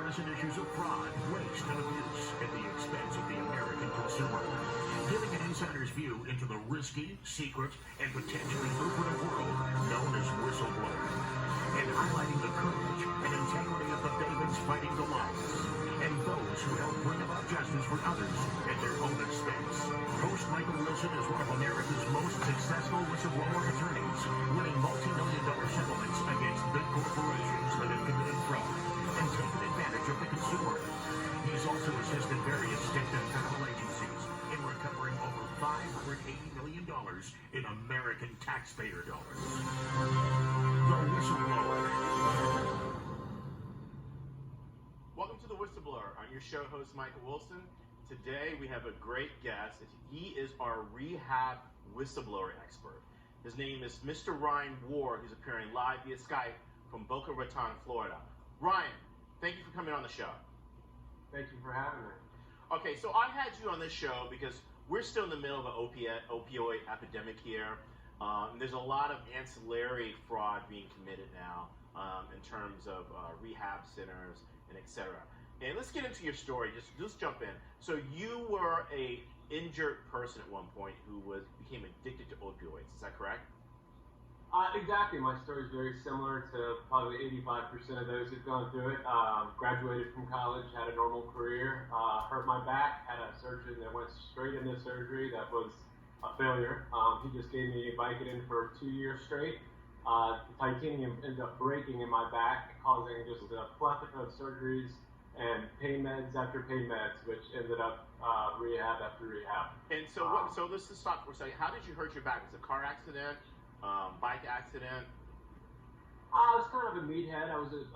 addressing issues of fraud, waste, and abuse at the expense of the American consumer. Giving an insider's view into the risky, secret, and potentially lucrative world known as whistleblower. And highlighting the courage and integrity of the Bavens fighting the lies, and those who help bring about justice for others at their own expense. Host Michael Wilson is one of America's most successful whistleblower attorneys, winning multi-million-dollar settlements against big corporations that have committed fraud and taken advantage of the consumer. He's also assisted various state and federal agencies in recovering over $580 million in American taxpayer dollars. The Whistleblower. Welcome to The Whistleblower. I'm your show host, Michael Wilson. Today we have a great guest. He is our rehab whistleblower expert. His name is Mr. Ryan Ward. He's appearing live via Skype from Boca Raton, Florida. Ryan, thank you for coming on the show. Thank you for having me. Okay, so I had you on this show because we're still in the middle of an opioid epidemic here. There's a lot of ancillary fraud being committed now in terms of rehab centers and etc. And let's get into your story. Just jump in. So you were a injured person at one point who became addicted to opioids. Is that correct? Exactly. My story is very similar to probably 85% of those who've gone through it. Graduated from college, had a normal career, hurt my back, had a surgeon that went straight into surgery that was a failure. He just gave me Vicodin for 2 years straight. The titanium ended up breaking in my back, causing just a plethora of surgeries and pain meds after pain meds, which ended up rehab after rehab. And so, so let's just stop for a second. How did you hurt your back? Was it a car accident? Bike accident? I was kind of a meathead. I was an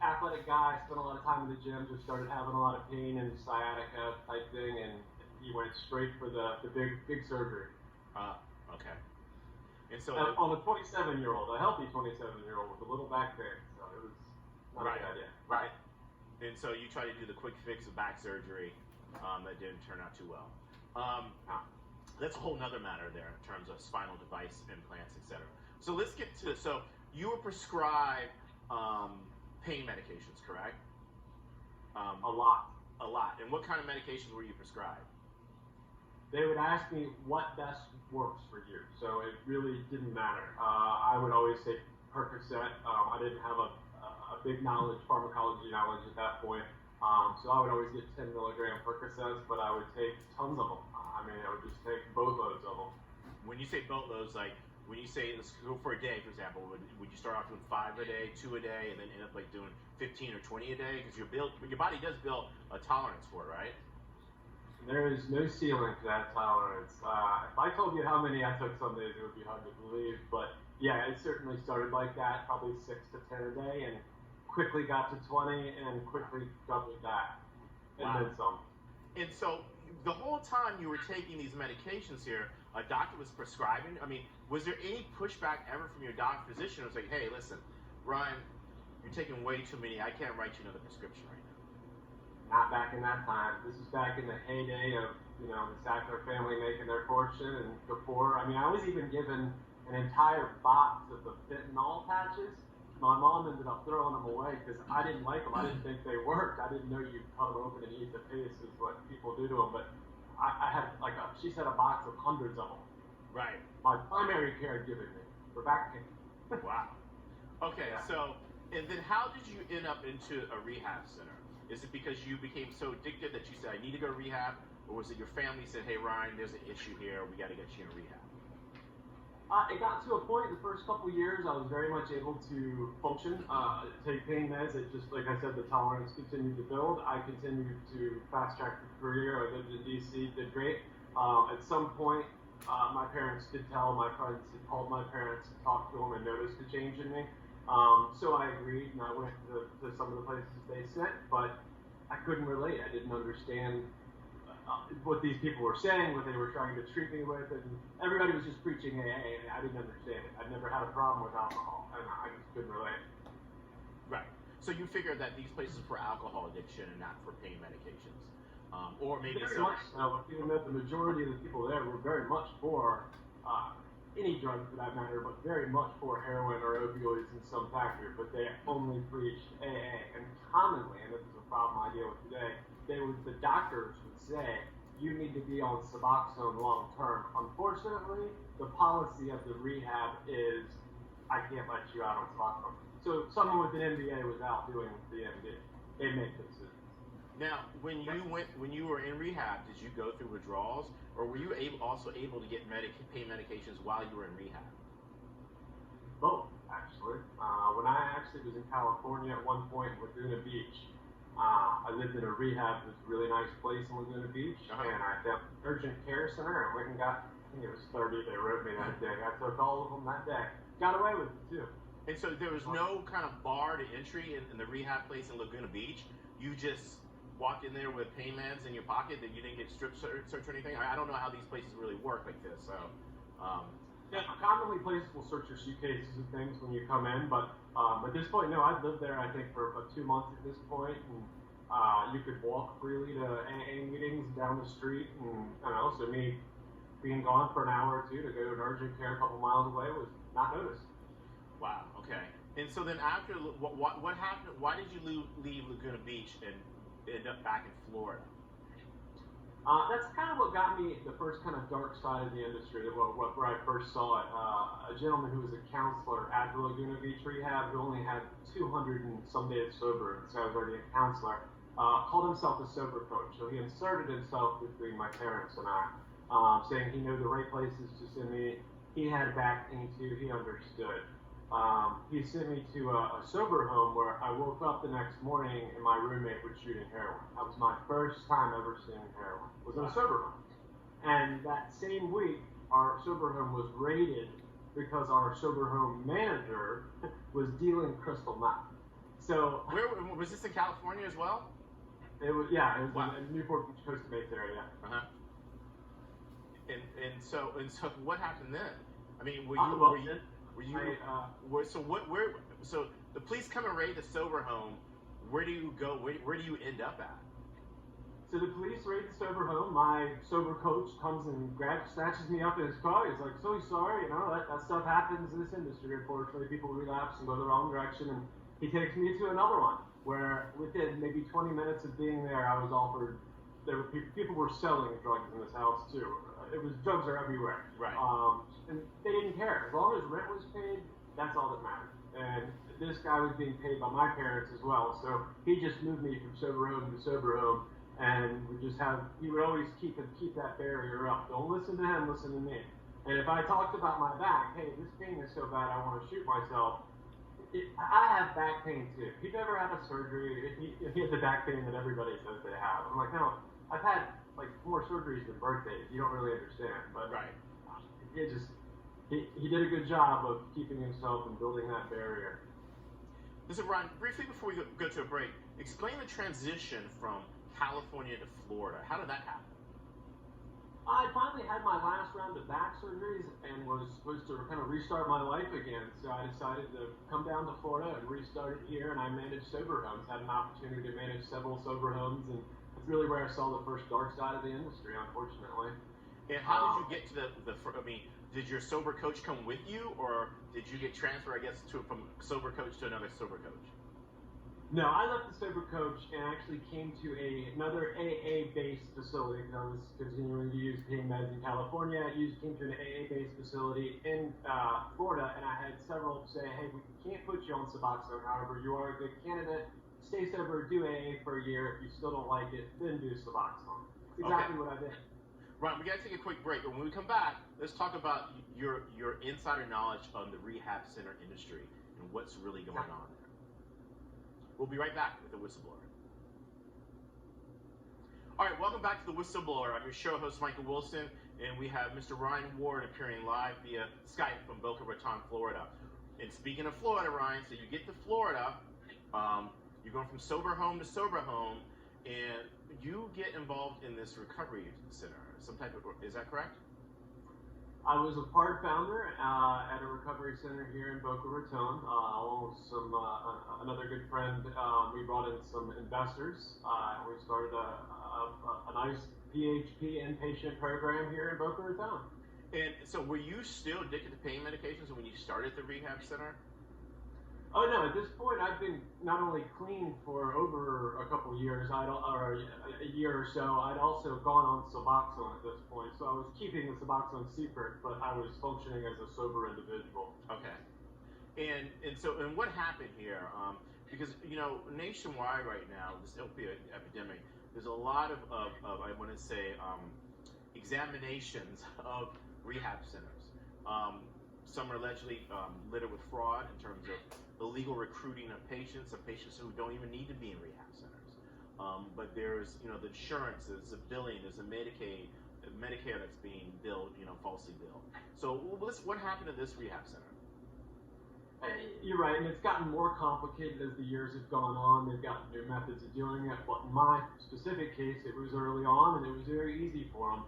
athletic guy. I spent a lot of time in the gym. Just started having a lot of pain and sciatica type thing, and he went straight for the big surgery. Okay. And so on a 27-year-old, a healthy 27-year-old with a little back pain. So it was not a good idea. Right. And so you tried to do the quick fix of back surgery. That didn't turn out too well. That's a whole nother matter there in terms of spinal device implants, etc. So let's get to this. So you were prescribed pain medications, correct? A lot. A lot. And what kind of medications were you prescribed? They would ask me what best works for you. So it really didn't matter. I would always take Percocet. I didn't have a big pharmacology knowledge at that point. So I would always get 10 milligram Percocets, but I would take tons of them. I would just take boatloads of them. When you say boatloads, like when you say let's go for a day, for example, would you start off doing 5 a day, 2 a day, and then end up like doing 15 or 20 a day? Because your body does build a tolerance for it, right? There is no ceiling to that tolerance. If I told you how many I took some days, it would be hard to believe. But yeah, it certainly started like that, probably 6 to 10 a day, and quickly got to 20 and quickly doubled that. And then some. And so the whole time you were taking these medications here, a doctor was prescribing. Was there any pushback ever from your physician? It was like, hey, listen, Ryan, you're taking way too many. I can't write you another prescription right now. Not back in that time. This is back in the heyday of, the Sackler family making their fortune and before. I was even given an entire box of the fentanyl patches. My mom ended up throwing them away because I didn't like them. I didn't think they worked. I didn't know you cut them open and eat the paste is what people do to them. But I had she said a box of hundreds of them. Right. My primary care giving me for back pain. Wow. Okay, yeah. So, and then how did you end up into a rehab center? Is it because you became so addicted that you said, I need to go to rehab? Or was it your family said, hey, Ryan, there's an issue here. We got to get you in rehab? It got to a point the first couple of years I was very much able to function, take pain meds. It just, like I said, the tolerance continued to build. I continued to fast track the career. I lived in DC, did great. At some point, my parents did tell, my friends had called my parents and talked to them and noticed a change in me. So I agreed and I went to some of the places they sent, but I couldn't relate. I didn't understand what these people were saying, what they were trying to treat me with, and everybody was just preaching AA, and I didn't understand it. I'd never had a problem with alcohol, and I just couldn't relate. Right. So you figured that these places for alcohol addiction and not for pain medications, or maybe very much so. Even though the majority of the people there were very much for any drug for that matter, but very much for heroin or opioids in some factor, but they only preached AA, and commonly, and this is a problem I deal with today. The doctors would say, you need to be on Suboxone long term. Unfortunately, the policy of the rehab is, I can't let you out on Suboxone. So someone with an MBA was out doing the MD. They make the decisions. Now, when you were in rehab, did you go through withdrawals, or were you also able to get pain medications while you were in rehab? Both, actually. When I actually was in California at one point in Laguna Beach, I lived in a rehab, this really nice place in Laguna Beach, and I found an urgent care center and went and got, I think it was 30, they wrote me that day. I took all of them that day. Got away with it, too. And so there was no kind of bar to entry in the rehab place in Laguna Beach? You just walked in there with pain meds in your pocket, that you didn't get strip search or anything? I don't know how these places really work like this, so... Yeah, commonly places will search your suitcases and things when you come in, but at this point, no, I've lived there, I think, for about 2 months at this point, and you could walk freely to AA meetings down the street, and so me being gone for an hour or two to go to an urgent care a couple miles away was not noticed. Wow, okay. And so then after, what happened, why did you leave Laguna Beach and end up back in Florida? That's kind of what got me the first kind of dark side of the industry, where I first saw it. A gentleman who was a counselor at the Laguna Beach rehab, who only had 200 and some days sober, so I was already a counselor, called himself a sober coach. So he inserted himself between my parents and I, saying he knew the right places to send me. He had back pain too, he understood. He sent me to a sober home where I woke up the next morning and my roommate was shooting heroin. That was my first time ever seeing heroin. It was in a sober home. And that same week, our sober home was raided because our sober home manager was dealing crystal meth. So where was this, in California as well? It was, yeah, it was in Newport Beach, Costa Mesa area. And so what happened then? I mean, so the police come and raid the sober home. Where do you go? Where do you end up at? So the police raid the sober home. My sober coach comes and snatches me up in his car. He's like, so sorry, that stuff happens in this industry. Unfortunately, people relapse and go the wrong direction. And he takes me to another one where within maybe 20 minutes of being there, I was offered, people were selling drugs in this house too. Drugs are everywhere. Right. And they didn't care. As long as rent was paid, that's all that mattered. And this guy was being paid by my parents as well. So he just moved me from sober home to sober home. And he would always keep that barrier up. Don't listen to him, listen to me. And if I talked about my back, hey, this pain is so bad I want to shoot myself. I have back pain too. He never had a surgery. He had the back pain that everybody says they have. I'm like, no, I've had like 4 surgeries than birthdays. You don't really understand. But right. He did a good job of keeping himself and building that barrier. Listen, Ryan, briefly before we go to a break, explain the transition from California to Florida. How did that happen? I finally had my last round of back surgeries and was supposed to kind of restart my life again. So I decided to come down to Florida and restart it here. And I managed sober homes, had an opportunity to manage several sober homes. And that's really where I saw the first dark side of the industry, unfortunately. And how did you get to did your sober coach come with you, or did you get transferred, I guess, from sober coach to another sober coach? No, I left the sober coach and actually came to another AA-based facility because I was continuing to use pain meds in California. Came to an AA-based facility in Florida, and I had several say, hey, we can't put you on Suboxone. However, you are a good candidate. Stay sober, do AA for a year. If you still don't like it, then do Suboxone. That's exactly what I did. Right, we got to take a quick break, but when we come back, let's talk about your insider knowledge on the rehab center industry and what's really going on there. We'll be right back with The Whistleblower. All right, welcome back to The Whistleblower. I'm your show host, Michael Wilson, and we have Mr. Ryan Ward appearing live via Skype from Boca Raton, Florida. And speaking of Florida, Ryan, so you get to Florida, you're going from sober home to sober home, and you get involved in this recovery center, is that correct? I was a part founder at a recovery center here in Boca Raton, along with another good friend. We brought in some investors, and we started a nice PHP inpatient program here in Boca Raton. And so were you still addicted to pain medications when you started the rehab center? Oh no! At this point, I've been not only clean for over a couple of years, or a year or so. I'd also gone on Suboxone at this point, so I was keeping the Suboxone secret, but I was functioning as a sober individual. Okay. And what happened here? Because nationwide right now, this opioid epidemic, there's a lot of I want to say examinations of rehab centers. Some are allegedly littered with fraud in terms of illegal recruiting of patients who don't even need to be in rehab centers. But there's the insurance, there's the billing, there's the Medicare that's being billed, falsely billed. So what happened to this rehab center? You're right, and it's gotten more complicated as the years have gone on. They've got new methods of doing it, but in my specific case, it was early on, and it was very easy for them.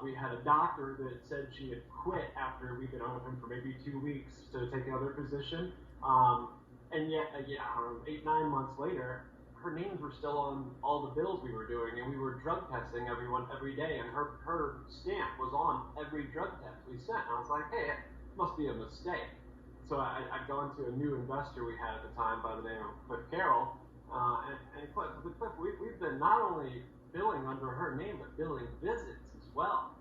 We had a doctor that said she had quit after we'd been on with him for maybe 2 weeks to take another position, and yet, 8, 9 months later, her names were still on all the bills we were doing, and we were drug testing everyone every day, and her stamp was on every drug test we sent. And I was like, hey, it must be a mistake. So I'd gone to a new investor we had at the time by the name of Cliff Carroll, and Cliff, we've been not only billing under her name, but billing visits as well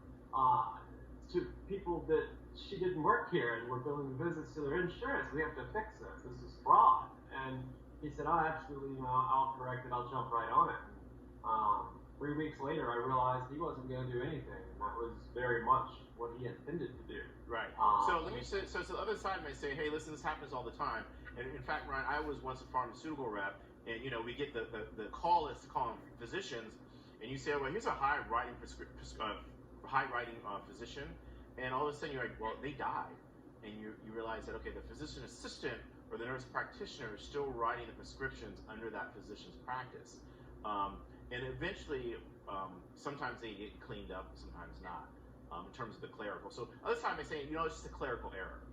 to people that she didn't work here, and we're billing visits to their insurance. We have to fix this. This is fraud. And he said, oh, absolutely, I'll correct it. I'll jump right on it. 3 weeks later, I realized he wasn't going to do anything, and that was very much what he intended to do. Right. So let me say, so the other side may say, hey, listen, this happens all the time. And in fact, Ryan, I was once a pharmaceutical rep, and we get the call list to call on physicians, and you say, well, here's a high writing physician, and all of a sudden you're like, well, they died, and you realize that, okay, the physician assistant or the nurse practitioner is still writing the prescriptions under that physician's practice, and eventually, sometimes they get cleaned up, sometimes not. In terms of the clerical. So other time I say, it's just a clerical error.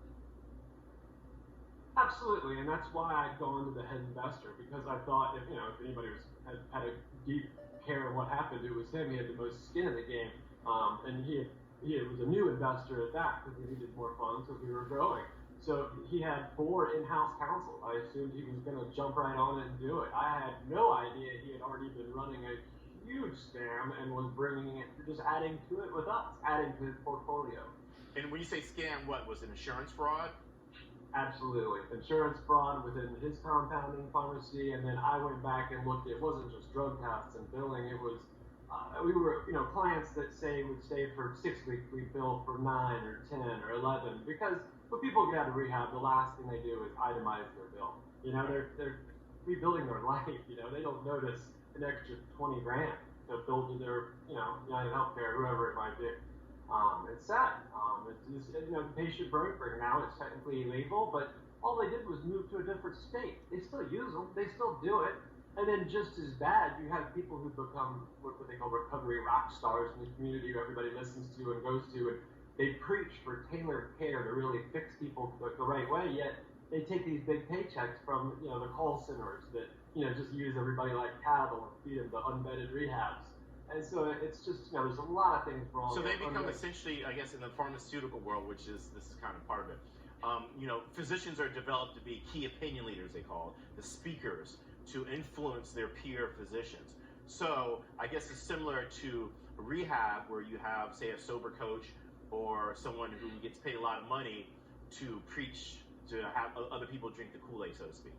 Absolutely, and that's why I'd gone to the head investor, because I thought if anybody had a deep care of what happened, it was him. He had the most skin in the game, and he was a new investor at that because he needed more funds because we were growing. So he had 4 in-house counsel. I assumed he was going to jump right on it and do it. I had no idea he had already been running a huge scam and was bringing it, just adding to it with us, adding to his portfolio. And when you say scam, what was it? Insurance fraud? Absolutely, insurance fraud within his compounding pharmacy, and then I went back and looked. It wasn't just drug tests and billing. It was we were clients that would stay for 6 weeks. We bill for 9 or 10 or 11 because when people get out of rehab, the last thing they do is itemize their bill. They're rebuilding their life. They don't notice an extra 20 grand to build to their, United Healthcare, whoever it might be. It's sad. It's just, patient brokering now it's technically illegal, but all they did was move to a different state. They still use them. They still do it. And then just as bad, you have people who become what they call recovery rock stars in the community who everybody listens to and goes to, and they preach for tailored care to really fix people the right way, yet they take these big paychecks from, the call centers that, just use everybody like cattle and feed them to unvetted rehabs. And so it's just, there's a lot of things wrong. So they become essentially, I guess, in the pharmaceutical world, this is kind of part of it. Physicians are developed to be key opinion leaders, they call it, the speakers, to influence their peer physicians. So I guess it's similar to rehab where you have, say, a sober coach or someone who gets paid a lot of money to preach, to have other people drink the Kool-Aid, so to speak.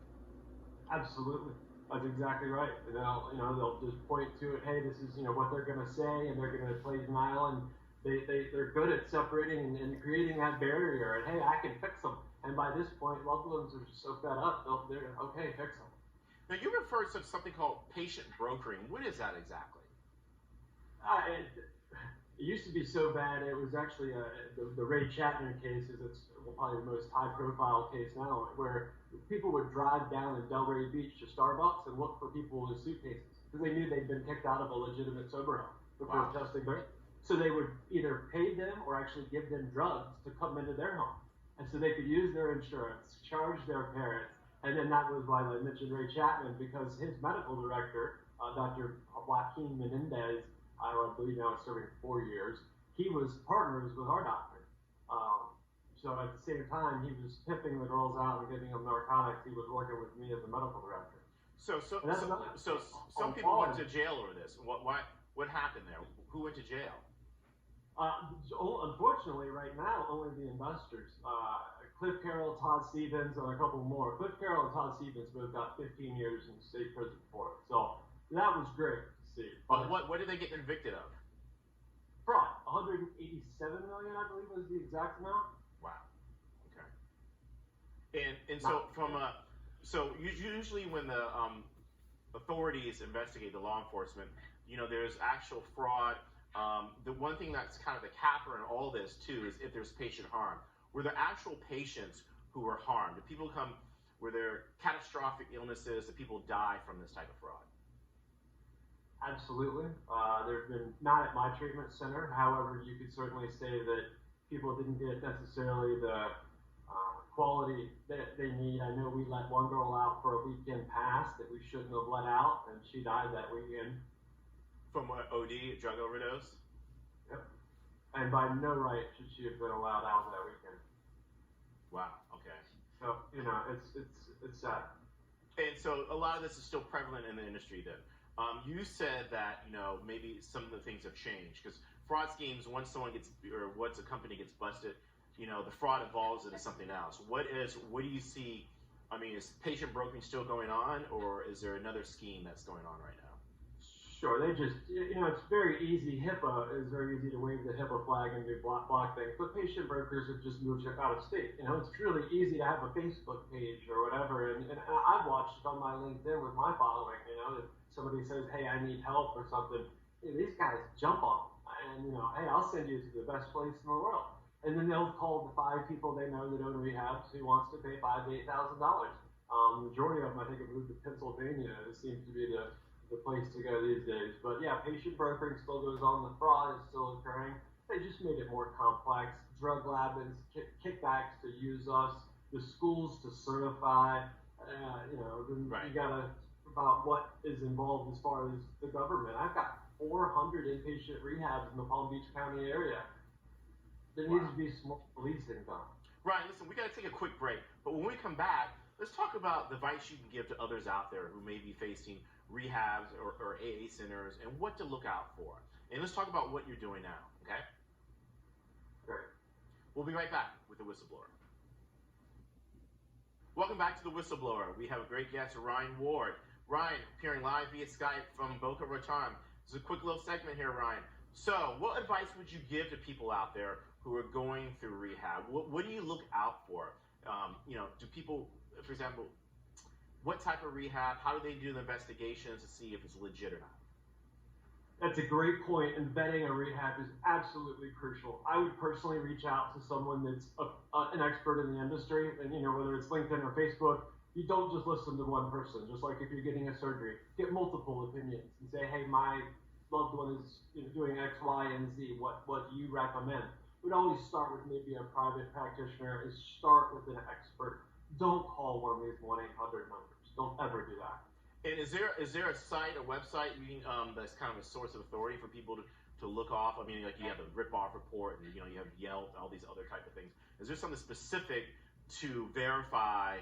Absolutely. That's exactly right. And they'll just point to it, hey, this is, what they're going to say, and they're going to play denial, and they're good at separating and creating that barrier, and hey, I can fix them. And by this point, loved ones are just so fed up, they're okay, fix them. Now, you refer to something called patient brokering. What is that exactly? It used to be so bad, it was actually the Ray Chapman case it's probably the most high-profile case now, where people would drive down in Delray Beach to Starbucks and look for people with suitcases because they knew they'd been kicked out of a legitimate sober home before testing their. So they would either pay them or actually give them drugs to come into their home, and so they could use their insurance, charge their parents, and then that was why I mentioned Ray Chapman, because his medical director, Dr. Joaquin Menendez, I believe now is serving 4 years. He was partners with our doctor. So at the same time, he was pimping the girls out and giving them narcotics. He was working with me as a medical director. So some people went to jail over this. What happened there? Who went to jail? Unfortunately, right now, only the investors. Cliff Carroll, Todd Stevens, and a couple more. Cliff Carroll and Todd Stevens both got 15 years in state prison for it. So that was great to see. But what did they get convicted of? Fraud. 187 million, I believe, was the exact amount. Wow. Okay. And so usually when the authorities investigate, the law enforcement, there's actual fraud. The one thing that's kind of the capper in all this too is if there's patient harm. Were there actual patients who were harmed? Were there catastrophic illnesses? Did people die from this type of fraud? Absolutely. There's been, not at my treatment center. However, you could certainly say that people didn't get necessarily the quality that they need. I know we let one girl out for a weekend pass that we shouldn't have let out, and she died that weekend. From what, OD, drug overdose? Yep. And by no right should she have been allowed out that weekend. Wow. Okay. So it's sad. And so a lot of this is still prevalent in the industry. Then you said that maybe some of the things have changed because fraud schemes, once a company gets busted, the fraud evolves into something else. What do you see? I mean, is patient brokering still going on, or is there another scheme that's going on right now? Sure, they just, it's very easy. HIPAA is very easy to wave the HIPAA flag and do block things, but patient brokers have just moved out of state. It's really easy to have a Facebook page or whatever, and I've watched it on my LinkedIn with my following. If somebody says, "Hey, I need help" or something, these guys jump on them, and "Hey, I'll send you to the best place in the world." And then they'll call the 5 people they know that own rehabs who wants to pay $5,000 to $8,000. The majority of them, I think, have moved to Pennsylvania. It seems to be the place to go these days. But yeah, patient brokering still goes on. The fraud is still occurring. They just made it more complex. Drug labs, kickbacks to use us, the schools to certify. Then right. You gotta about what is involved as far as the government. I've got 400 inpatient rehabs in the Palm Beach County area. There needs to be some more policing done. Ryan, listen, we got to take a quick break. But when we come back, let's talk about the advice you can give to others out there who may be facing rehabs or AA centers and what to look out for. And let's talk about what you're doing now, okay? Great. We'll be right back with The Whistleblower. Welcome back to The Whistleblower. We have a great guest, Ryan Ward. Ryan, appearing live via Skype from Boca Raton. This is a quick little segment here, Ryan. So, what advice would you give to people out there who are going through rehab? What do you look out for? Do people, for example, what type of rehab? How do they do the investigations to see if it's legit or not? That's a great point, and vetting a rehab is absolutely crucial. I would personally reach out to someone that's an expert in the industry, and whether it's LinkedIn or Facebook, you don't just listen to one person. Just like if you're getting a surgery, get multiple opinions and say, "Hey, my loved one is doing X, Y, and Z. What do you recommend?" We'd always start with maybe a private practitioner. Is start with an expert. Don't call one of these 1-800 numbers. Don't ever do that. And is there a site, a website that's kind of a source of authority for people to look off? I mean, like you have the rip-off report, and you have Yelp, all these other type of things. Is there something specific to verify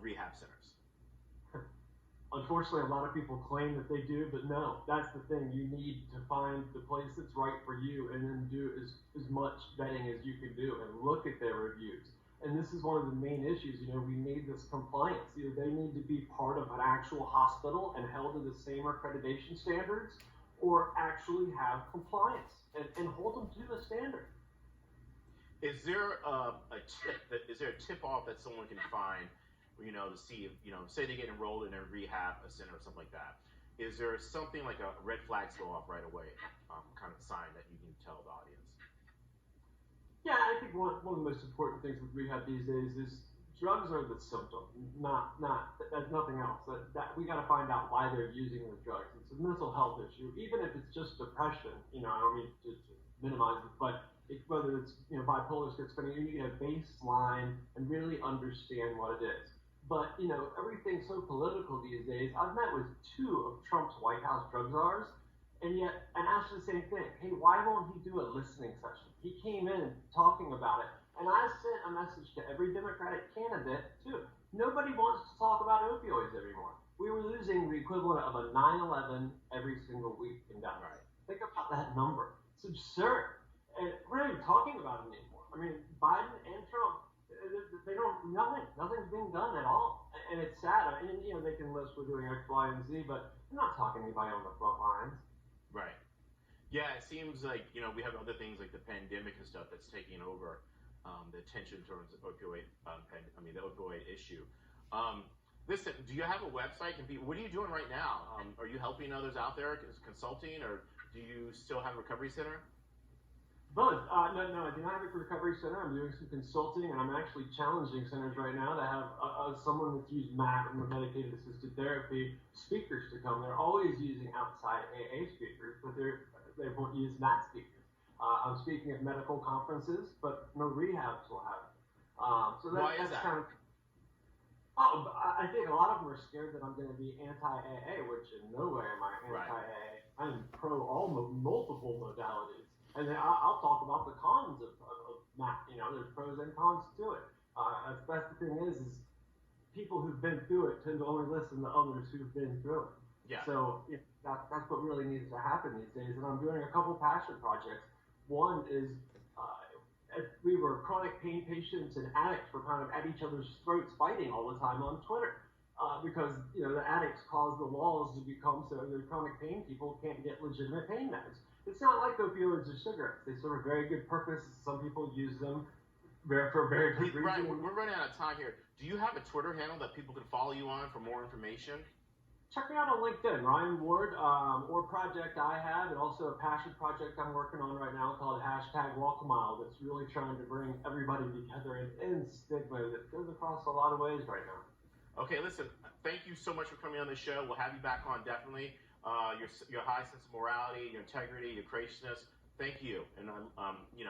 rehab centers? Unfortunately, a lot of people claim that they do, but no, that's the thing. You need to find the place that's right for you and then do as much vetting as you can do and look at their reviews. And this is one of the main issues. We need this compliance. Either they need to be part of an actual hospital and held to the same accreditation standards, or actually have compliance and hold them to the standard. Is there a tip-off that someone can find, to see if, say they get enrolled in a rehab center or something like that? Is there something like a red flags go off right away, kind of sign that you can tell the audience? Yeah, I think one of the most important things with rehab these days is drugs are the symptom, not that's nothing else. That we got to find out why they're using the drugs. It's a mental health issue, even if it's just depression. I don't mean to minimize it, but whether it's bipolar, schizophrenia, you need a baseline and really understand what it is. But everything's so political these days. I've met with 2 of Trump's White House drug czars, and asked the same thing. Hey, why won't he do a listening session? He came in talking about it, And I sent a message to every Democratic candidate, too. Nobody wants to talk about opioids anymore. We were losing the equivalent of a 9/11 every single week in Dallas. Right. Think about that number. It's absurd. And we're not even talking about it anymore. I mean, Biden and Trump, they don't, nothing's being done at all. And it's sad. And, you know, they can list we're doing X, Y, and Z, but they're not talking to anybody on the front lines. Right. Yeah, it seems like, you know, we have other things like the pandemic and stuff that's taking over the attention towards the opioid, the opioid issue. Listen, do you have a website? What are you doing right now? Are you helping others out there, consulting, or do you still have a recovery center? Both. No, I do not have a recovery center. I'm doing some consulting, and I'm actually challenging centers right now to have someone that's used MAT and medicated assisted therapy speakers to come. They're always using outside AA speakers, but they won't use MAT speakers. I'm speaking at medical conferences, but no rehabs will have it. So Why is that's that? kind of. Oh, I think a lot of them are scared that I'm going to be anti-AA, which in no way am I anti-AA. Right. I'm pro multiple modalities. And then I'll talk about the cons of MAT. You know, there's pros and cons to it. That's the thing is people who've been through it tend to only listen to others who've been through it. Yeah. So that's what really needs to happen these days. And I'm doing a couple passion projects. One is if we were chronic pain patients and addicts were kind of at each other's throats fighting all the time on Twitter. Because, you know, the addicts cause the laws to become so the chronic pain people can't get legitimate pain meds. It's not like opioids or cigarettes. They serve a very good purpose. Some people use them for a very good reason. Right, we're running out of time here. Do you have a Twitter handle that people can follow you on for more information? Check me out on LinkedIn, Ryan Ward, or project I have, and also a passion project I'm working on right now called #WalkAMile that's really trying to bring everybody together and end stigma that goes across a lot of ways right now. Okay, listen, thank you so much for coming on the show. We'll have you back on, definitely. Your high sense of morality, your integrity, your graciousness. Thank you. And, you know,